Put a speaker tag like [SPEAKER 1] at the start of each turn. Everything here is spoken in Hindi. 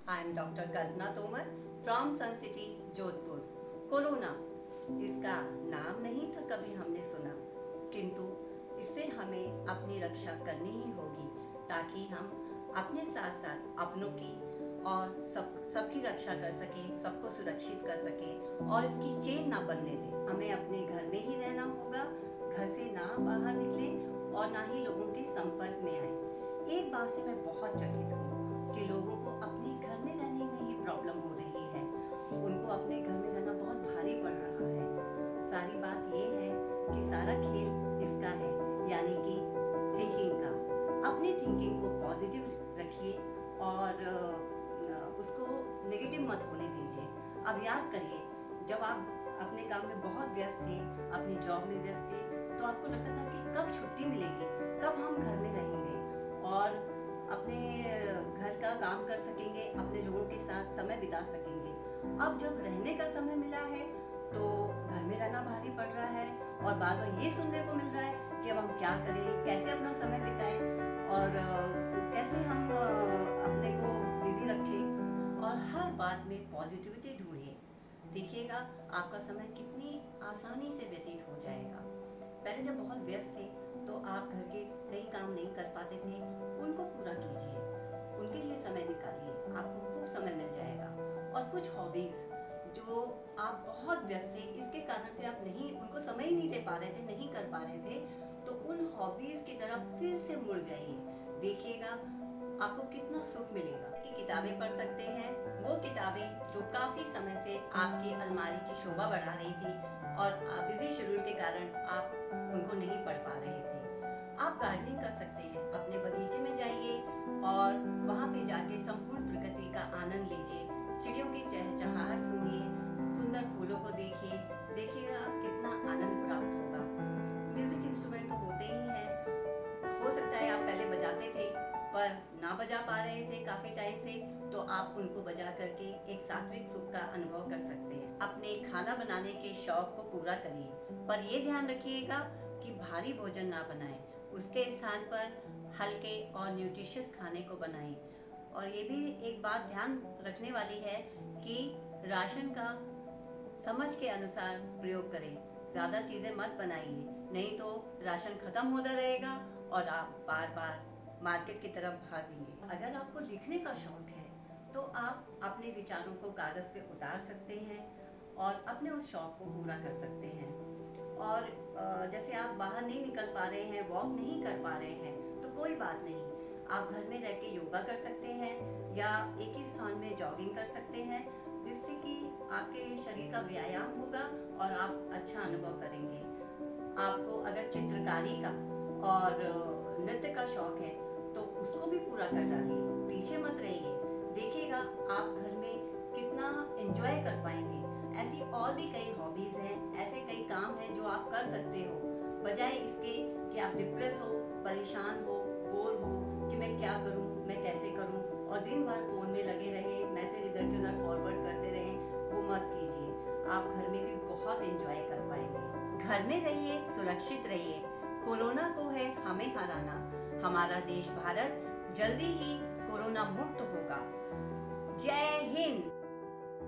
[SPEAKER 1] I am doctor Kalpana Tomar from sun city Jodhpur. Corona, इसका नाम नहीं था कभी हमने सुना, किंतु इससे हमें अपनी रक्षा करनी ही होगी ताकि हम अपने साथ साथ अपनों की और सबकी रक्षा कर सकें, सबको सुरक्षित कर सकें और इसकी चेन ना बनने दें। हमें अपने घर में ही रहना होगा, घर से ना बाहर निकलें और ना ही लोगों के संपर्क में आए। एक बात से मैं बहुत चकित हूँ कि लोगों को अपने घर में रहने में ही प्रॉब्लम हो रही है, उनको अपने घर में रहना बहुत भारी पड़ रहा है। सारी बात ये है कि सारा खेल इसका है, यानी कि थिंकिंग का। अपनी थिंकिंग को पॉजिटिव रखिए और उसको नेगेटिव मत होने दीजिए। अब याद करिए, जब आप अपने काम में बहुत व्यस्त थे, अपनी जॉब में व्यस्त थे, तो आपको लगता था कि कब छुट्टी मिलेगी, कब हम घर में रहेंगे और अपने घर का काम कर सकेंगे, अपने लोगों के साथ समय बिता सकेंगे। अब जब रहने का समय मिला है तो घर में रहना भारी पड़ रहा है और बार बार ये सुनने को मिल रहा है कि अब हम क्या करें, कैसे अपना समय बिताएं और कैसे हम अपने को बिजी रखें और हर बात में पॉजिटिविटी ढूंढिए। देखिएगा आपका समय कितनी आसानी से व्यतीत हो जाएगा। पहले जब बहुत व्यस्त थे तो आप घर के कई काम नहीं कर पाते थे, उनको पूरा कीजिए, उनके लिए समय निकालिए, आपको खूब समय मिल जाएगा। और कुछ हॉबीज जो आप बहुत व्यस्त थे, इसके कारण से आप नहीं उनको समय ही नहीं दे पा रहे थे, नहीं कर पा रहे थे, तो उन हॉबीज की तरफ फिर से मुड़ जाइए। देखिएगा आपको कितना सुख मिलेगा। कि किताबें पढ़ सकते हैं, वो किताबें जो काफी समय से आपकी अलमारी की शोभा बढ़ा रही थी और बिजी शेड्यूल के कारण आप उनको नहीं पढ़ पा रहे थे। आप गार्डनिंग कर सकते हैं, अपने बगीचे में जाइए और वहाँ पे जाके संपूर्ण प्रकृति का आनंद लीजिए, चिड़ियों की चहचहाहट सुनिए, सुंदर फूलों को देखिए, देखिएगा कितना आनंद प्राप्त होगा। म्यूजिक इंस्ट्रूमेंट तो होते ही हैं, हो सकता है आप पहले बजाते थे पर ना बजा पा रहे थे काफी टाइम से, तो आप उनको बजा करके एक सात्विक सुख का अनुभव कर सकते हैं। अपने खाना बनाने के शौक को पूरा करिए, पर ये ध्यान रखिएगा कि भारी भोजन ना बनाएं, उसके स्थान पर हल्के और न्यूट्रिशियस खाने को बनाएं। और ये भी एक बात ध्यान रखने वाली है कि राशन का समझ के अनुसार प्रयोग करें, ज़्यादा चीज़ें मत बनाइए, नहीं तो राशन खत्म होता रहेगा और आप बार बार मार्केट की तरफ भागेंगे। अगर आपको लिखने का शौक है तो आप अपने विचारों को कागज़ पे उतार सकते हैं और अपने उस शौक को पूरा कर सकते हैं। और जैसे आप बाहर नहीं निकल पा रहे हैं, वॉक नहीं कर पा रहे हैं, तो कोई बात नहीं, आप घर में रह के योगा कर सकते हैं या एक ही स्थान में जॉगिंग कर सकते हैं, जिससे कि आपके शरीर का व्यायाम होगा और आप अच्छा अनुभव करेंगे। आपको अगर चित्रकारी का और नृत्य का शौक है तो उसको भी पूरा कर डालिए, पीछे मत रहिए। देखिएगा आप घर में कितना एंजॉय कर पाएंगे। ऐसी और भी कई हॉबीज हैं, ऐसे कई काम हैं जो आप कर सकते हो, बजाय इसके कि आप डिप्रेस हो, परेशान हो, बोर हो कि मैं क्या करूं, मैं कैसे करूं और दिन भर फोन में लगे रहे, मैसेज इधर के उधर फॉरवर्ड करते रहे। वो मत कीजिए, आप घर में भी बहुत एंजॉय कर पाएंगे। घर में रहिए, सुरक्षित रहिए, कोरोना को है हमें हराना। हमारा देश भारत जल्दी ही कोरोना मुक्त होगा। जय हिंद।